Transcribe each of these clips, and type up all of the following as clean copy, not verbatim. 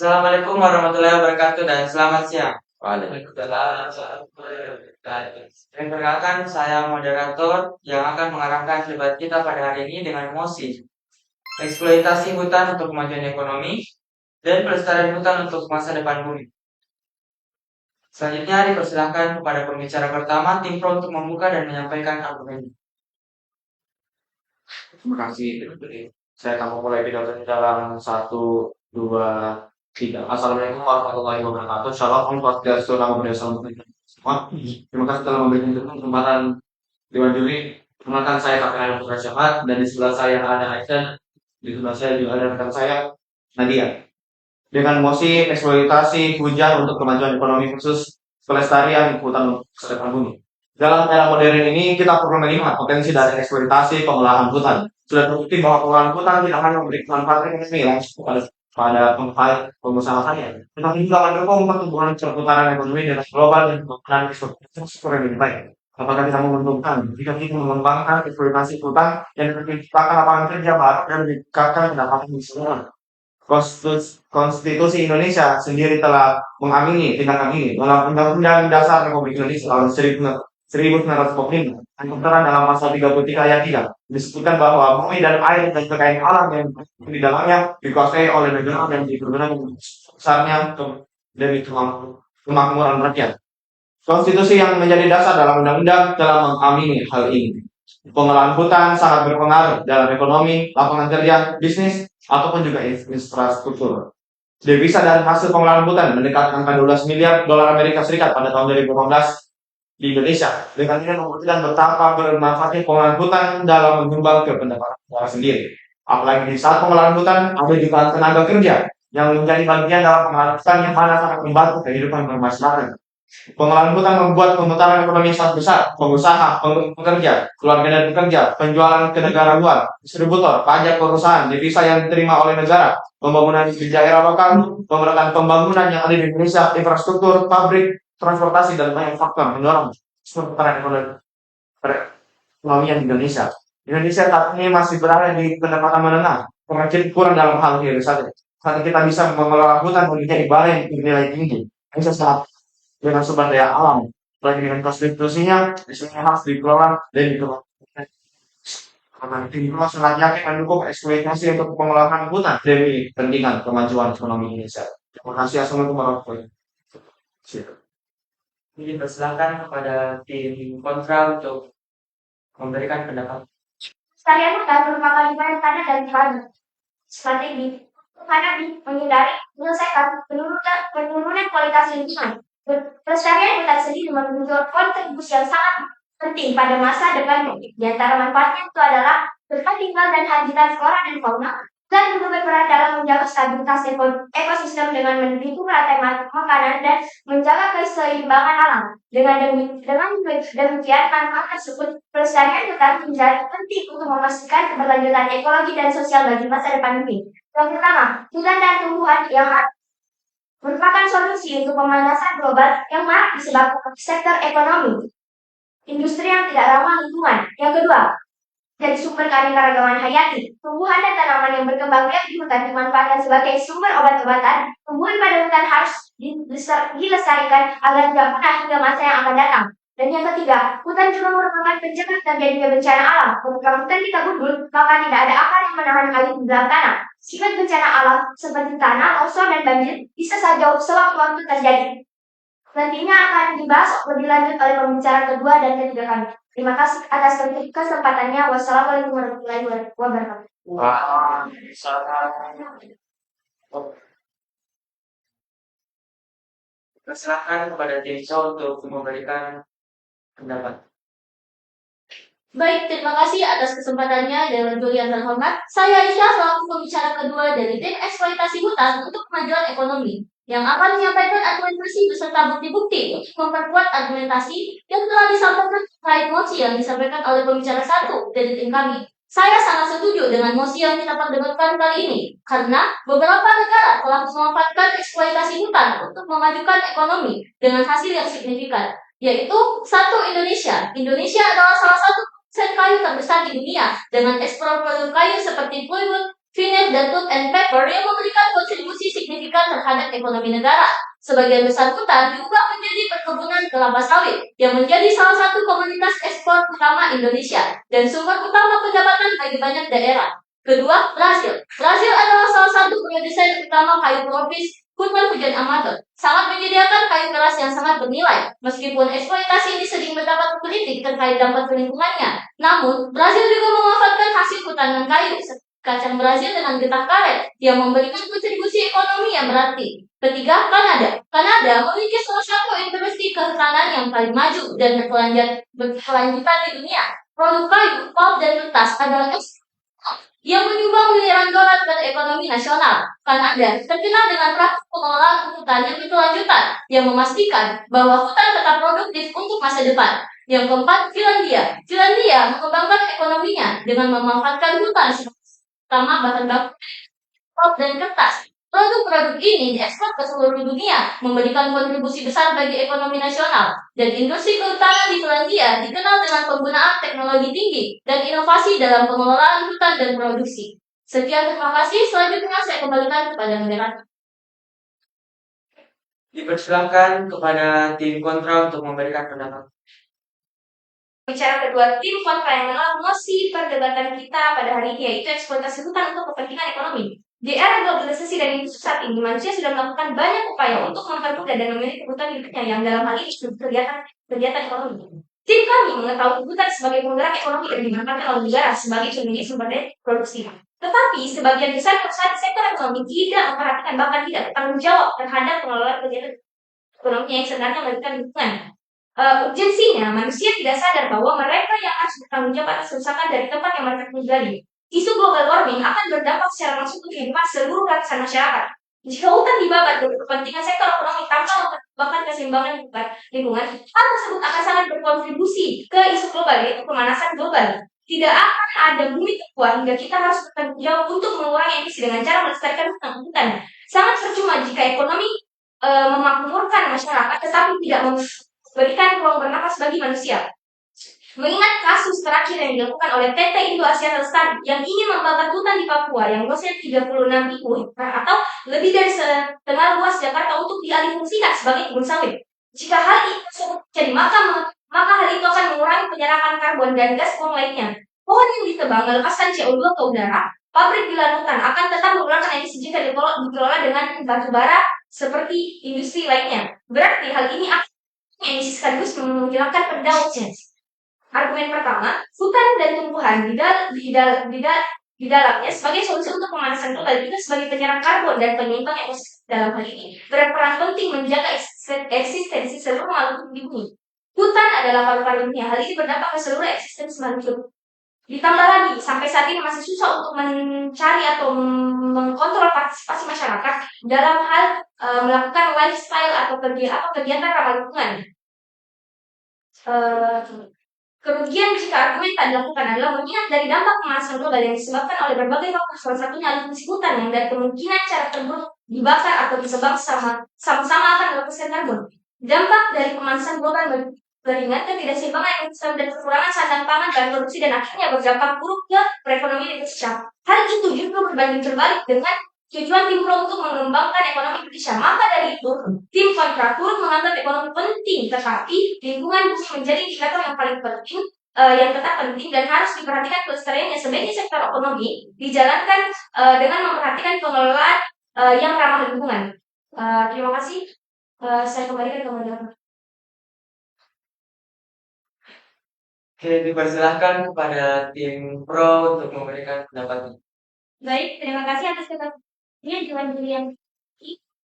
Assalamualaikum warahmatullahi wabarakatuh dan selamat siang. Waalaikumsalam. Perkenalkan, saya moderator yang akan mengarahkan debat kita pada hari ini dengan mosi eksploitasi hutan untuk kemajuan ekonomi dan pelestarian hutan untuk masa depan bumi. Selanjutnya dipersilahkan kepada pembicara pertama tim pro untuk membuka dan menyampaikan argumen. Terima kasih. Saya akan memulai pidatonya dalam satu, dua, tiga. Assalamualaikum warahmatullahi wabarakatuh. Shalom, Swastiastu, Namo Buddhaya, Salam semua. Terima kasih telah memberikan kesempatan Dewan Juri. Perkenalkan saya Kakak Putra Syahat dan di sebelah saya ada Aisyah. Di sebelah saya juga ada rekan saya Nadia. Dengan mosi eksploitasi hujan untuk kemajuan ekonomi khusus pelestarian hutan masa depan bumi. Dalam era modern ini kita perlu melihat potensi dari eksploitasi pengolahan hutan. Sudah terbukti bahwa pengolahan hutan tidak hanya memberikan manfaat ekonomi langsung pada pengusaha kaya, tetapi juga mendukung pertumbuhan perputaran ekonomi dengan global dan pembangunan eksploitasi yang lebih baik. Apakah kita menguntungkan jika kita mengembangkan eksploitasi hutan yang menciptakan lapangan kerja baru dan meningkatkan pendapatan di semua? Konstitusi Indonesia sendiri telah mengamini tindakan ini dalam Undang-Undang Dasar Republik Indonesia tahun 1945. Ketentuan dalam pasal 33 ayat 3 disebutkan bahwa bumi dan air dan kekayaan alam yang di dalamnya dikuasai oleh negara dan dipergunakan besarnya demi kemakmuran rakyat. Konstitusi yang menjadi dasar dalam undang-undang telah mengamini hal ini. Pengolahan hutan sangat berpengaruh dalam ekonomi, lapangan kerja, bisnis, ataupun juga infrastruktur. Devisa dan hasil pengolahan hutan mendekat angka 12 miliar dolar Amerika Serikat pada tahun 2018 di Indonesia. Dengan ini membuktikan betapa bermanfaatnya pengolahan hutan dalam menyumbang ke pendapatan negara sendiri. Apalagi di saat pengolahan hutan ada juga tenaga kerja yang menjadi bagian dalam pengolahan hutan yang mana sangat membantu kehidupan bermasyarakat. Pengolahan hutan membuat pemutaran ekonomi sangat besar. Pengusaha, pekerja, keluarga dan pekerja, penjualan ke negara luar, distributor, pajak perusahaan, devisa yang diterima oleh negara, pembangunan di daerah lokal, pembangunan yang ada di Indonesia, infrastruktur, pabrik, transportasi, dan banyak faktor mendorong perputaran ekonomi di Indonesia. Indonesia saat ini masih berada di pendapatan menengah, kurang dalam hal hilirisasi. Saat kita bisa mengelola hutan menjadi barang yang bernilai tinggi. Indonesia sangat dengan sumber daya alam, lagi dengan konstitusinya, isinya harus dikelola dan dikelola. Karena Timur sangat yakin mendukung eksploitasi untuk pengolahan hutan demi kepentingan kemajuan ekonomi Indonesia. Terima kasih. Assalamualaikum warahmatullahi wabarakatuh. Dipersilahkan kepada tim kontra untuk memberikan pendapat. Pelestarian hutan merupakan upaya tanah dan tanah strategi menghindari menyelesaikan penurunan kualitas lingkungan. Pelestarian hutan sendiri memiliki kontribusi yang sangat penting pada masa depan. Di antara manfaatnya itu adalah tempat tinggal dan habitat flora dan fauna, dan juga berperan dalam menjaga stabilitas ekosistem dengan mendukung rantai makanan dan menjaga keseimbangan alam. Dengan demikian, manfaat tersebut pelestarian hutan menjadi penting untuk memastikan keberlanjutan ekologi dan sosial bagi masa depan bumi. Yang pertama, hutan dan tumbuhan yang merupakan solusi untuk pemanasan global yang marak disebabkan sektor ekonomi, industri yang tidak ramah lingkungan. Yang kedua, dari sumber keanekaragaman hayati, tumbuhan dan tanaman yang berkembang biak di hutan dimanfaatkan sebagai sumber obat-obatan. Tumbuhan pada hutan harus dilestarikan agar tidak punah hingga masa yang akan datang. Dan yang ketiga, hutan juga merupakan pencegah terjadinya bencana alam. Ketika hutan kita gundul, maka tidak ada akar yang menahan air di dalam tanah. Sehingga bencana alam seperti tanah, longsor, dan banjir bisa saja sewaktu-waktu terjadi. Nantinya akan dibahas lebih lanjut oleh pembicara kedua dan ketiga kami. Terima kasih atas kesempatannya. Wassalamualaikum warahmatullahi wabarakatuh. Persilahkan kepada tim Shaw untuk memberikan pendapat. Baik, terima kasih atas kesempatannya Dewan Juri yang terhormat. Saya Aisyah selaku pembicara kedua dari tim eksploitasi hutan untuk kemajuan ekonomi yang akan menyampaikan argumentasi beserta bukti-bukti untuk memperkuat argumentasi yang telah disampaikan terkait mosi yang disampaikan oleh pembicara satu dari tim kami. Saya sangat setuju dengan mosi yang kita perdebatkan kali ini karena beberapa negara telah memanfaatkan eksploitasi hutan untuk memajukan ekonomi dengan hasil yang signifikan, yaitu satu Indonesia. Indonesia adalah salah satu produsen kayu terbesar di dunia dengan ekspor produk kayu seperti plywood, Finance dan Pulp and Paper yang memberikan kontribusi signifikan terhadap ekonomi negara. Sebagian besar hutan diubah menjadi perkebunan kelapa sawit yang menjadi salah satu komoditas ekspor utama Indonesia dan sumber utama pendapatan bagi banyak daerah. Kedua, Brasil. Brasil adalah salah satu produsen utama kayu tropis hutan hujan amatir, sangat menyediakan kayu keras yang sangat bernilai. Meskipun eksploitasi ini sering mendapat kritik terkait dampak lingkungannya, namun Brasil juga memanfaatkan hasil hutan dan kayu kacang Brasil dengan getah karet yang memberikan kontribusi ekonomi yang berarti. Ketiga, Kanada. Kanada memiliki salah satu industri kehutanan yang paling maju dan berkelanjutan di dunia. Produk kayu, pulp, dan kertas adalah yang menyumbang miliaran dolar pada ekonomi nasional. Kanada terkenal dengan praktik pengelolaan hutan yang berkelanjutan, yang memastikan bahwa hutan tetap produktif untuk masa depan. Yang keempat, Finlandia. Finlandia mengembangkan ekonominya dengan memanfaatkan hutan terutama bahan baku pulp dan kertas. Produk-produk ini diekspor ke seluruh dunia, memberikan kontribusi besar bagi ekonomi nasional. Dan industri kehutanan di Finlandia dikenal dengan penggunaan teknologi tinggi dan inovasi dalam pengelolaan hutan dan produksi. Sekian, terima kasih. Selanjutnya saya kembalikan kepada moderator. Dipersilakan kepada tim kontra untuk memberikan pendapat. Bicara kedua, tim kontra yang menolak mosi perdebatan kita pada hari ini, yaitu eksploitasi hutan untuk kepentingan ekonomi. Di era globalisasi dan industri saat ini, manusia sudah melakukan banyak upaya untuk mempermudah dan memiliki hutan hidupnya yang dalam hal ini kegiatan ekonomi. Tim kami mengetahui hutan sebagai penggerak ekonomi dan dimanfaatkan oleh negara sebagai penyedia sumber daya produksi. Tetapi sebagian besar perusahaan sektor ekonomi tidak memperhatikan bahkan tidak bertanggung jawab terhadap pengelolaan kegiatan ekonomi yang sebenarnya merugikan lingkungan. Urgensinya, manusia tidak sadar bahwa mereka yang harus bertanggung jawab atas kerusakan dari tempat yang mereka tinggali. Isu global warming akan berdampak secara langsung ke kehidupan seluruh lapisan masyarakat. Jika hutan dibabat untuk kepentingan sektor ekonomi tanpa mempertimbangkan keseimbangan lingkungan, hal tersebut akan sangat berkontribusi ke isu global, yaitu pemanasan global. Tidak akan ada bumi terkuat hingga kita harus bertanggung jawab untuk mengurangi emisi dengan cara melestarikan hutan. Sangat percuma jika ekonomi memakmurkan masyarakat, tetapi tidak memberikan ruang bernafas bagi manusia. Mengingat kasus terakhir yang dilakukan oleh PT Indo Asia Lestari yang ingin membakar hutan di Papua yang luasnya 36.000 hektar atau lebih dari setengah luas Jakarta untuk dialihfungsikan sebagai kebun sawit. Jika hal itu terjadi, maka hal itu akan mengurangi penyerapan karbon dan gas buang lainnya. Pohon yang ditebang melepaskan CO2 ke udara. Pabrik di hutan akan tetap mengeluarkan emisi jika dikelola dengan batu bara seperti industri lainnya. Berarti hal ini akan emisi sekaligus menghilangkan pendautnya. Argumen pertama, hutan dan tumbuhan di dalamnya sebagai solusi untuk pemanasan global juga sebagai penyerap karbon dan penyeimbang ekosistem dalam hal ini berperan penting menjaga eksistensi seluruh makhluk di bumi. Hutan adalah paru-paru dunia. Hal ini berdampak ke seluruh eksistensi makhluk. Ditambah lagi, sampai saat ini masih susah untuk mencari atau mengkontrol partisipasi masyarakat dalam hal melakukan lifestyle atau kegiatan ramah lingkungan. Kerugian jika argumen tak dilakukan adalah mengingat dari dampak pemanasan global yang disebabkan oleh berbagai faktor, salah satunya alih fungsi hutan yang dari kemungkinan cara tersebut dibakar atau disebang sama-sama akan melepaskan karbon. Dampak dari pemanasan global beringat ketidakseimbangan ekosistem dan kekurangan sandang pangan dan produksi dan akhirnya berdampak buruk ke perekonomian Indonesia. Hal itu justru berbanding terbalik dengan tujuan tim pro untuk mengembangkan ekonomi Indonesia. Maka dari itu, tim kontra turut menganggap ekonomi penting, tetapi lingkungan bumi menjadi indikator yang paling penting, yang tetap penting dan harus diperhatikan kelestariannya sebagai sektor ekonomi dijalankan dengan memperhatikan pengelolaan yang ramah lingkungan. Terima kasih. Saya kembalikan ke moderator. Oke, dipersilahkan kepada tim pro untuk memberikan pendapatnya. Baik, terima kasih atas keterangannya Juan Julian.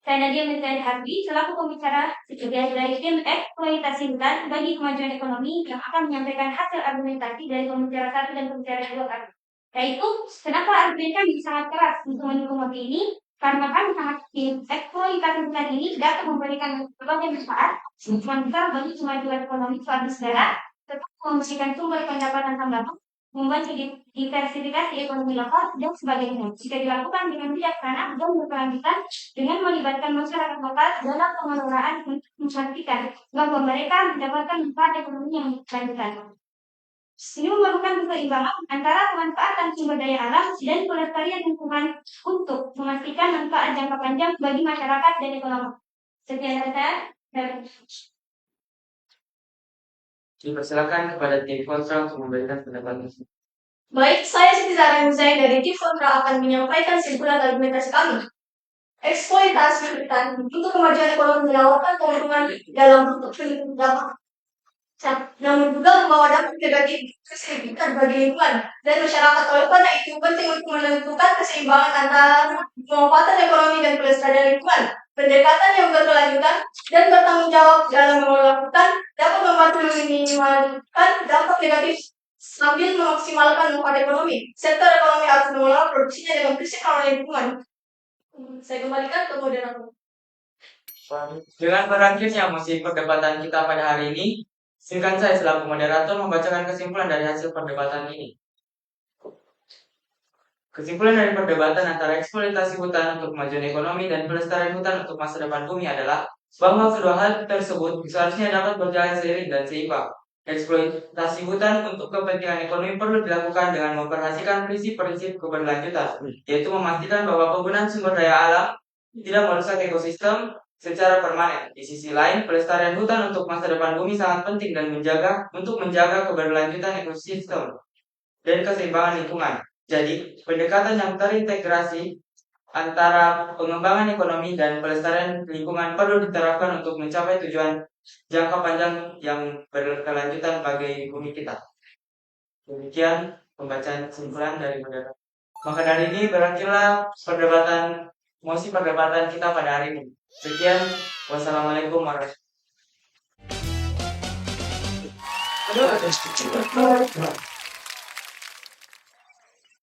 Saya Nadia Mirkani Harbi, selaku pembicara dari tim eksploitasi hutan bagi kemajuan ekonomi yang akan menyampaikan hasil argumentasi dari pembicara 1 dan pembicara 2 kami. Yaitu, kenapa argumen kami sangat keras untuk mendukung mobil ini? Karena kami sangat yakin eksploitasi hutan ini dapat memberikan berbagai manfaat, besar bagi kemajuan ekonomi suatu negara, tetap memberikan sumber pendapatan tambahan, membantu diversifikasi ekonomi lokal dan sebagainya. Jika dilakukan dengan bijaksana dan berkelanjutan dengan melibatkan masyarakat lokal dalam pengelolaan untuk memastikan bahwa mereka mendapatkan manfaat ekonomi yang berkelanjutan. Ini memerlukan keseimbangan antara pemanfaatan sumber daya alam dan pelestarian lingkungan untuk memastikan manfaat jangka panjang bagi masyarakat dan ekonomi. Sekian dari Dipersilakan kepada tim kontra untuk memberikan pendapatnya. Baik, saya Siti Zahra Huzain dari tim kontra akan menyampaikan kesimpulan argumentasi kami. Eksploitasi hutan untuk kemajuan ekonomi menawarkan keuntungan dalam bentuk dampak, namun juga membawa dampak negatif signifikan bagi lingkungan dan masyarakat. Oleh karena itu, penting untuk menentukan keseimbangan antara pemanfaatan ekonomi dan pelestarian lingkungan. Pendekatan yang berkelanjutan dan bertanggung jawab dalam mengelola hutan dapat membantu meminimalkan dampak negatif sambil memaksimalkan manfaat ekonomi. Sektor ekonomi harus mengelola produksinya dengan prinsip ramah lingkungan. Saya kembalikan ke moderator. Dengan berakhirnya musik perdebatan kita pada hari ini, silakan saya selaku moderator membacakan kesimpulan dari hasil perdebatan ini. Kesimpulan dari perdebatan antara eksploitasi hutan untuk kemajuan ekonomi dan pelestarian hutan untuk masa depan bumi adalah bahwa kedua hal tersebut seharusnya dapat berjalan seiring dan seimbang. Eksploitasi hutan untuk kepentingan ekonomi perlu dilakukan dengan memperhatikan prinsip-prinsip keberlanjutan, yaitu memastikan bahwa penggunaan sumber daya alam tidak merusak ekosistem secara permanen. Di sisi lain, pelestarian hutan untuk masa depan bumi sangat penting dan menjaga keberlanjutan ekosistem dan keseimbangan lingkungan. Jadi, pendekatan yang terintegrasi antara pengembangan ekonomi dan pelestarian lingkungan perlu diterapkan untuk mencapai tujuan jangka panjang yang berkelanjutan bagi bumi kita. Demikian pembacaan kesimpulan dari moderator. Maka dari ini berakhirlah mosi perdebatan kita pada hari ini. Sekian, wassalamualaikum warahmatullahi wabarakatuh.